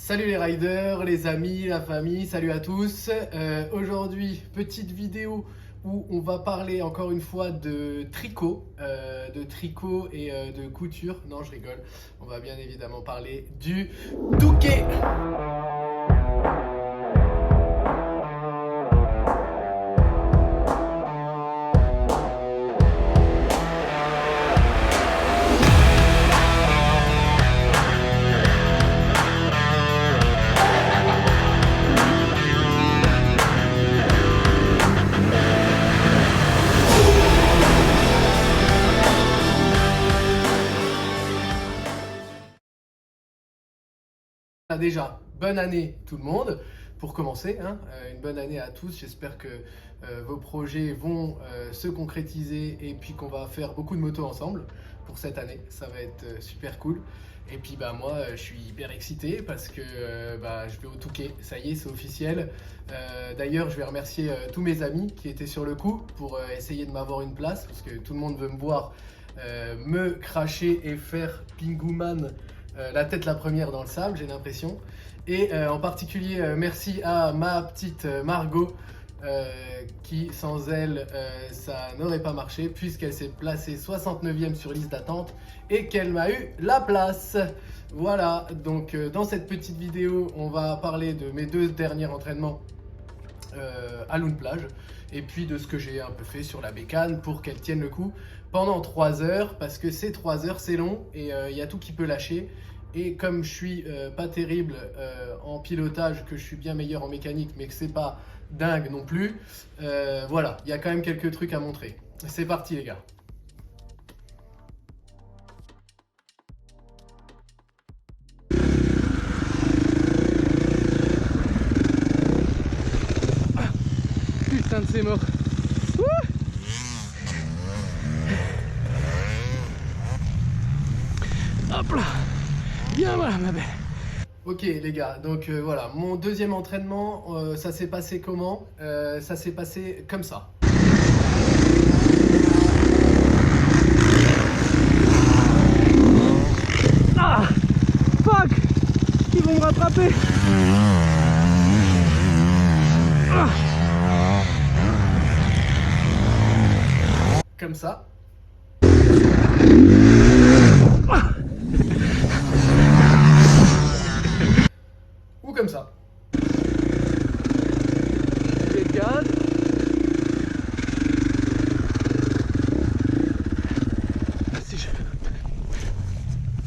Salut les riders, les amis, la famille, salut à tous. Aujourd'hui, petite vidéo où on va parler encore une fois de tricot et de couture. Non, je rigole. On va bien évidemment parler du touquet. Déjà, bonne année tout le monde, pour commencer, hein. Une bonne année à tous. J'espère que vos projets vont se concrétiser et puis qu'on va faire beaucoup de motos ensemble pour cette année. Ça va être super cool. Et puis moi, je suis hyper excité parce que je vais au Touquet. Ça y est, c'est officiel. D'ailleurs, je vais remercier tous mes amis qui étaient sur le coup pour essayer de m'avoir une place parce que tout le monde veut me voir me cracher et faire Pingouman la tête la première dans le sable, j'ai l'impression. Et en particulier, merci à ma petite Margot, qui sans elle, ça n'aurait pas marché, puisqu'elle s'est placée 69e sur liste d'attente et qu'elle m'a eu la place. Voilà, donc dans cette petite vidéo, on va parler de mes 2 derniers entraînements à Loun Plage et puis de ce que j'ai un peu fait sur la bécane pour qu'elle tienne le coup pendant 3 heures, parce que ces 3 heures c'est long et il y a tout qui peut lâcher. Et comme je suis pas terrible en pilotage, que je suis bien meilleur en mécanique mais que c'est pas dingue non plus, voilà, il y a quand même quelques trucs à montrer. C'est parti les gars. Putain de c'est mort. Hop là. Bien voilà ma belle. Ok les gars, donc voilà, mon deuxième entraînement, ça s'est passé comment? Ça s'est passé comme ça. Ah fuck, ils vont me rattraper. Ah. Comme ça. Ah. Ou comme ça.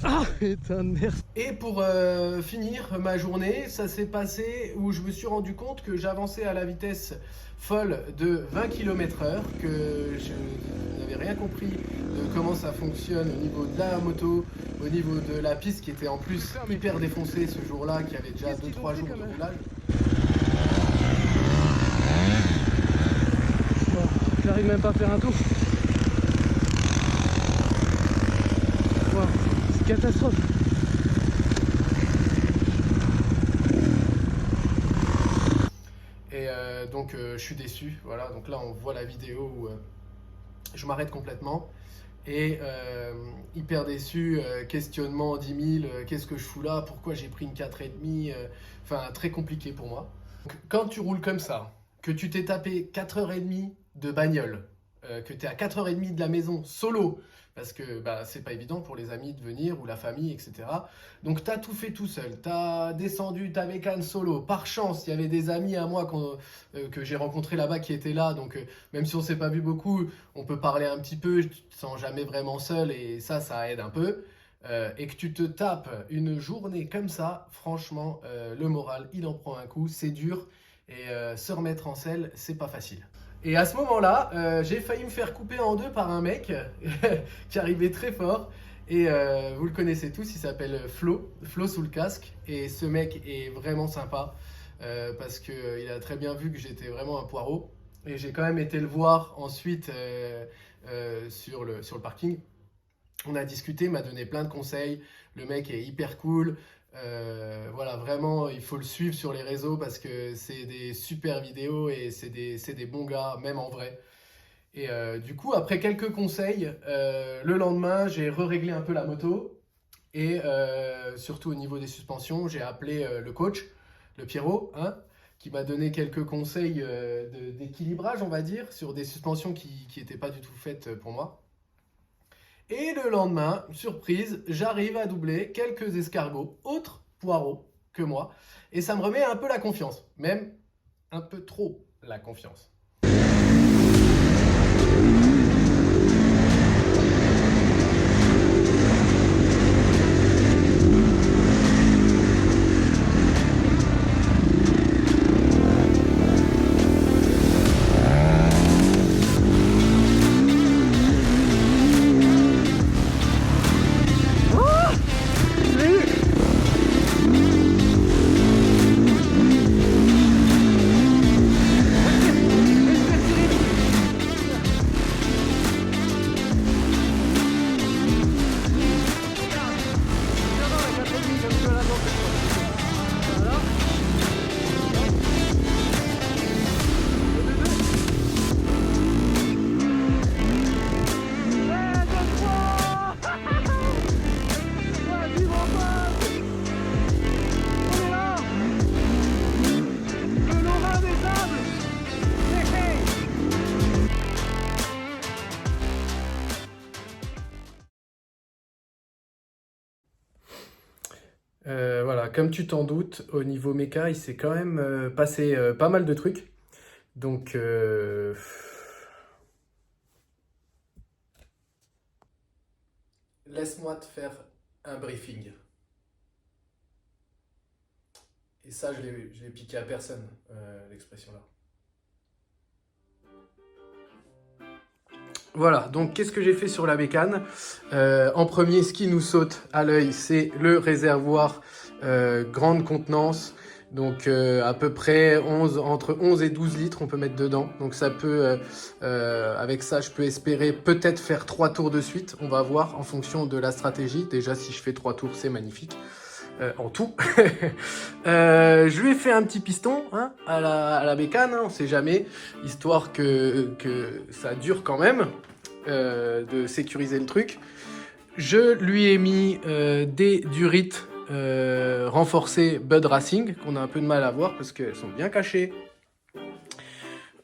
Ah putain de merde. Et pour finir ma journée, ça s'est passé où je me suis rendu compte que j'avançais à la vitesse folle de 20 km/h, que je n'avais rien compris de comment ça fonctionne au niveau de la moto, au niveau de la piste qui était en plus hyper défoncée ce jour-là, qui avait déjà 2-3 jours de roulage. Bon, j'arrive même pas à faire un tour. Wow, c'est une catastrophe. Et donc je suis déçu, voilà, donc là on voit la vidéo où je m'arrête complètement et hyper déçu, questionnement 10 000, qu'est-ce que je fous là, pourquoi j'ai pris une 4,5, enfin très compliqué pour moi. Donc, quand tu roules comme ça, que tu t'es tapé 4h30 de bagnole, que tu es à 4h30 de la maison solo, parce que c'est pas évident pour les amis de venir ou la famille, etc. Donc tu as tout fait tout seul, tu as descendu ta bécane solo. Par chance, il y avait des amis à moi que j'ai rencontrés là-bas qui étaient là, donc même si on s'est pas vu beaucoup, on peut parler un petit peu, tu te sens jamais vraiment seul et ça aide un peu. Et que tu te tapes une journée comme ça, franchement, le moral, il en prend un coup, c'est dur. Et se remettre en selle, c'est pas facile. Et à ce moment-là, j'ai failli me faire couper en 2 par un mec qui arrivait très fort. Et vous le connaissez tous, il s'appelle Flo sous le casque. Et ce mec est vraiment sympa parce qu'il a très bien vu que j'étais vraiment un poireau. Et j'ai quand même été le voir ensuite sur le parking. On a discuté, m'a donné plein de conseils. Le mec est hyper cool. Voilà, vraiment, il faut le suivre sur les réseaux parce que c'est des super vidéos et c'est des bons gars, même en vrai. Et du coup, après quelques conseils, le lendemain, j'ai réglé un peu la moto. Et surtout au niveau des suspensions, j'ai appelé le coach, le Pierrot, hein, qui m'a donné quelques conseils d'équilibrage, on va dire, sur des suspensions qui n'étaient pas du tout faites pour moi. Et le lendemain, surprise, j'arrive à doubler quelques escargots, autres poireaux que moi. Et ça me remet un peu la confiance, même un peu trop la confiance. Voilà, comme tu t'en doutes, au niveau méca, il s'est quand même passé pas mal de trucs. Donc, laisse-moi te faire un briefing. Et ça, je l'ai piqué à personne, l'expression-là. Voilà, donc qu'est-ce que j'ai fait sur la bécane? En premier, ce qui nous saute à l'œil, c'est le réservoir grande contenance. Donc à peu près entre 11 et 12 litres on peut mettre dedans. Donc ça peut, avec ça, je peux espérer peut-être faire 3 tours de suite. On va voir en fonction de la stratégie. Déjà, si je fais 3 tours, c'est magnifique. En tout. Je lui ai fait un petit piston hein, à la bécane, hein, on sait jamais, histoire que ça dure quand même, de sécuriser le truc. Je lui ai mis des durites renforcées Bud Racing, qu'on a un peu de mal à voir parce qu'elles sont bien cachées.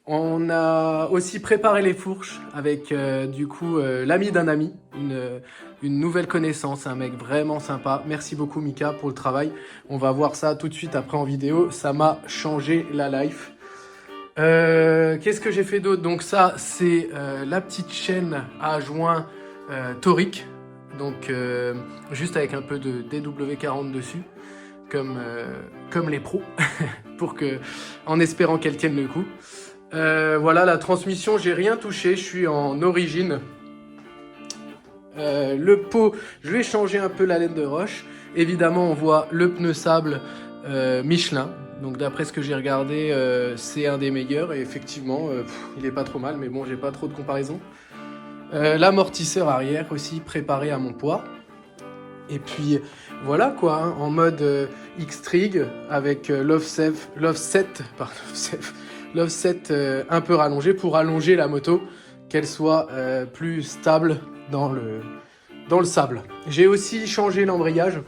On a aussi préparé les fourches avec du coup l'ami d'un ami, une nouvelle connaissance, un mec vraiment sympa. Merci beaucoup Mika pour le travail. On va voir ça tout de suite après en vidéo. Ça m'a changé la life. Qu'est-ce que j'ai fait d'autre? Donc ça, c'est la petite chaîne à joint torique. Donc juste avec un peu de DW40 dessus, comme les pros, en espérant qu'elle tienne le coup. Voilà, la transmission, j'ai rien touché, je suis en origine. Le pot, je vais changer un peu la laine de roche. Évidemment, on voit le pneu sable Michelin. Donc d'après ce que j'ai regardé, c'est un des meilleurs. Et effectivement, il est pas trop mal, mais bon, j'ai pas trop de comparaison. L'amortisseur arrière aussi préparé à mon poids. Et puis voilà quoi, hein, en mode X-Trig avec l'offset un peu rallongé pour allonger la moto, qu'elle soit plus stable dans le sable. J'ai aussi changé l'embrayage,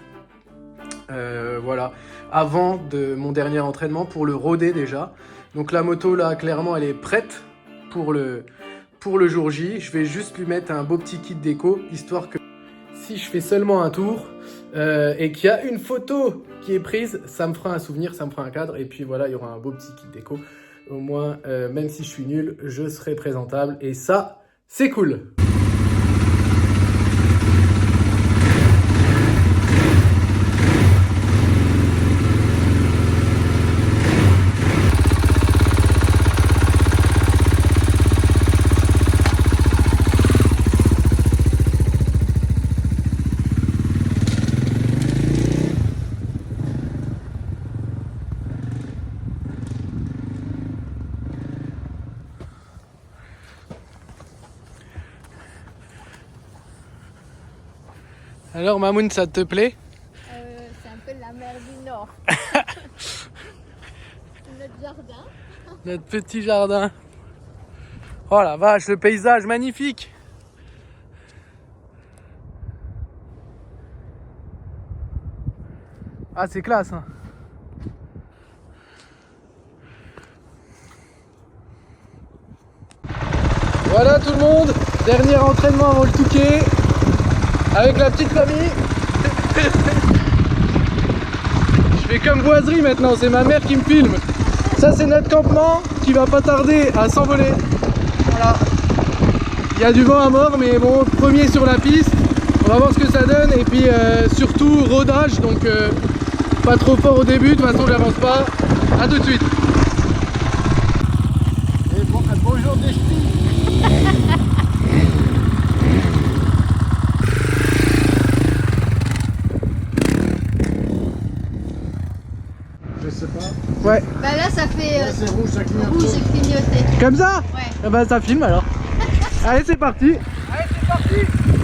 voilà, avant de mon dernier entraînement pour le roder déjà. Donc la moto là, clairement, elle est prête pour le jour J. Je vais juste lui mettre un beau petit kit déco, histoire que si je fais seulement un tour et qu'il y a une photo qui est prise, ça me fera un souvenir, ça me fera un cadre. Et puis voilà, il y aura un beau petit kit déco. Au moins, même si je suis nul, je serai présentable. Et ça, c'est cool. Alors Mamoun, ça te plaît? C'est un peu la mer du Nord. Notre jardin. Notre petit jardin. Oh la vache, le paysage magnifique. Ah, c'est classe, hein. Voilà tout le monde, dernier entraînement avant le Touquet, avec la petite famille. Je fais comme boiserie maintenant, c'est ma mère qui me filme. Ça c'est notre campement qui va pas tarder à s'envoler. Voilà. Il y a du vent à mort, mais bon, premier sur la piste. On va voir ce que ça donne, et puis surtout rodage, donc pas trop fort au début, de toute façon j'avance pas. A tout de suite. Et bonjour des ch'tis. Je sais pas. Ouais. Bah là, ça fait Là, c'est rouge, ça clignote. rouge et clignoté. Comme ça? Ouais. Eh ben ça filme alors. Allez, c'est parti. Allez, c'est parti.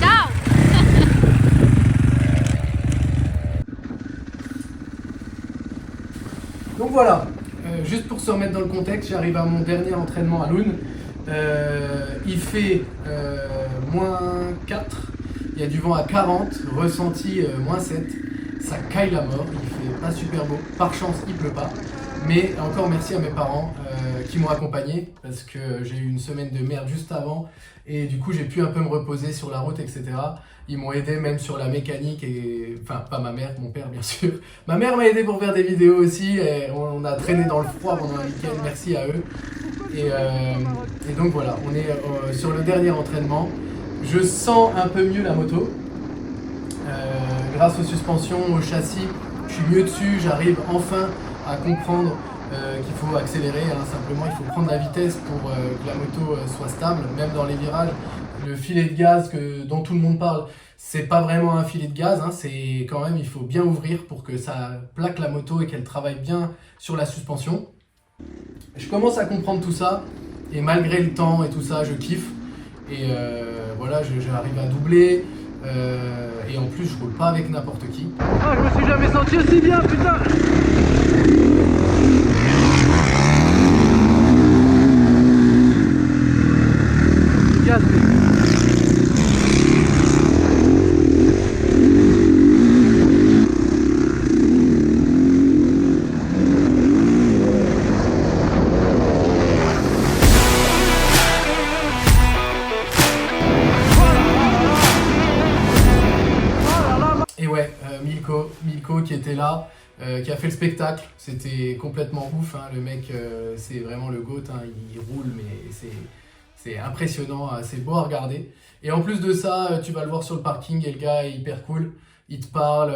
Ciao. Donc voilà, juste pour se remettre dans le contexte, j'arrive à mon dernier entraînement à Loun. Il fait moins 4, il y a du vent à 40, ressenti moins 7. Ça caille la mort, il fait pas super beau. Par chance, il pleut pas. Mais encore merci à mes parents qui m'ont accompagné parce que j'ai eu une semaine de merde juste avant et du coup j'ai pu un peu me reposer sur la route, etc. Ils m'ont aidé même sur la mécanique et enfin pas ma mère, mon père bien sûr. Ma mère m'a aidé pour faire des vidéos aussi et on a traîné dans le froid pendant un week-end, merci à eux. Et donc voilà, on est sur le dernier entraînement. Je sens un peu mieux la moto. Grâce aux suspensions, au châssis, je suis mieux dessus, j'arrive enfin à comprendre qu'il faut accélérer, hein, simplement il faut prendre la vitesse pour que la moto soit stable, même dans les virages. Le filet de gaz dont tout le monde parle, c'est pas vraiment un filet de gaz, hein, c'est quand même, il faut bien ouvrir pour que ça plaque la moto et qu'elle travaille bien sur la suspension. Je commence à comprendre tout ça et malgré le temps et tout ça, je kiffe. Et voilà, j'arrive à doubler. Et en plus je roule pas avec n'importe qui. Ah, je me suis jamais senti aussi bien, putain. Gaz, Milko qui était là, qui a fait le spectacle, c'était complètement ouf, hein. Le mec c'est vraiment le GOAT, hein. Il roule mais c'est impressionnant, c'est beau à regarder. Et en plus de ça, tu vas le voir sur le parking et le gars est hyper cool, il te parle,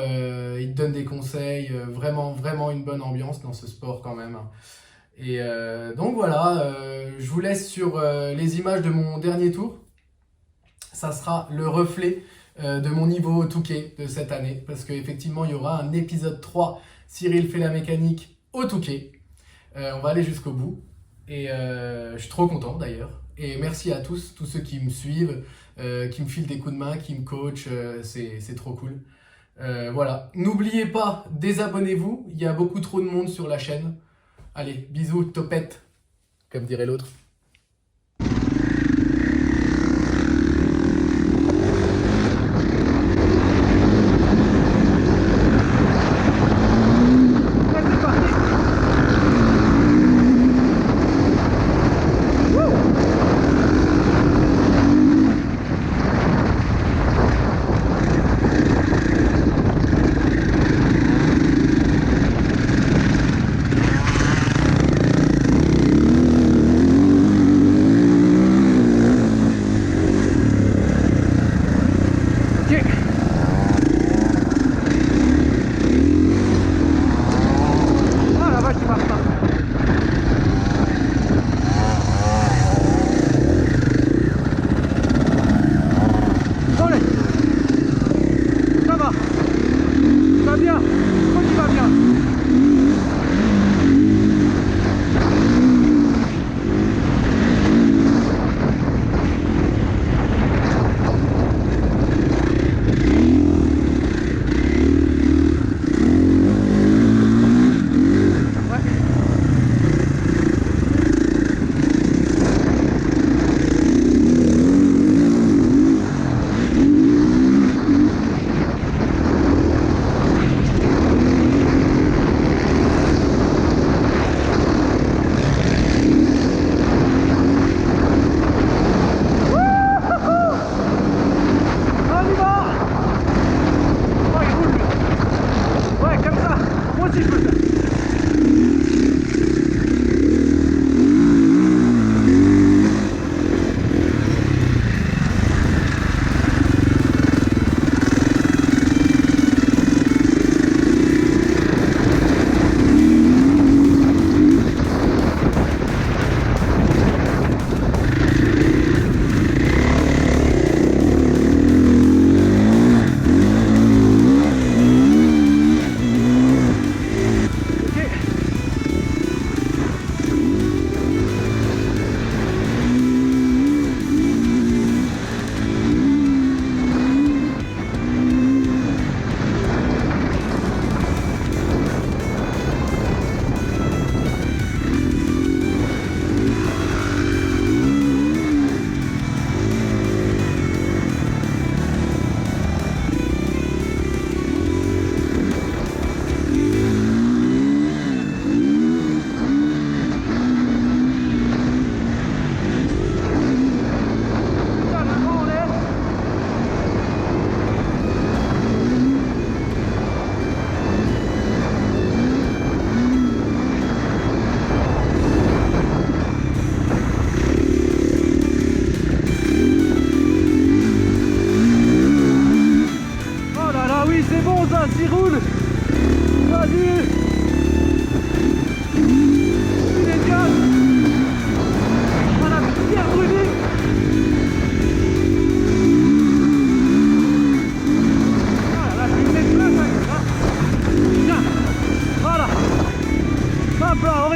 il te donne des conseils, vraiment une bonne ambiance dans ce sport quand même, hein. Et donc voilà, je vous laisse sur les images de mon dernier tour. Ça sera le reflet de mon niveau au Touquet de cette année, parce qu'effectivement il y aura un épisode 3, Cyril fait la mécanique au Touquet. On va aller jusqu'au bout et je suis trop content d'ailleurs, et merci à tous ceux qui me suivent, qui me filent des coups de main, qui me coachent, c'est trop cool. Voilà, n'oubliez pas, désabonnez-vous, il y a beaucoup trop de monde sur la chaîne. Allez, bisous, topette, comme dirait l'autre.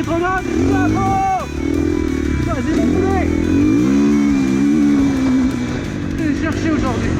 métronome, bravo. Vas-y mon poulet. Je vais le chercher aujourd'hui.